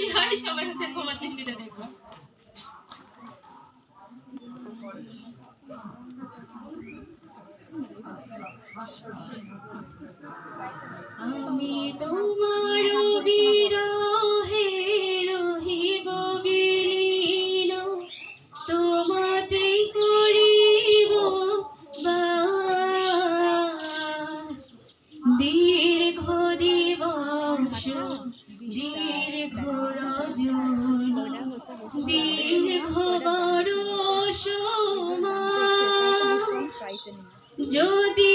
বিহারি সবাই হচ্ছে ক্ষমা দৃষ্টিতে দেখবো। আমি তোমার বিরহে রহিব বিলীন, তোমাতে করিব বাস। দীর্ঘ দিবস দীর্ঘ রজনী দীর্ঘ বরষ মাস, যদি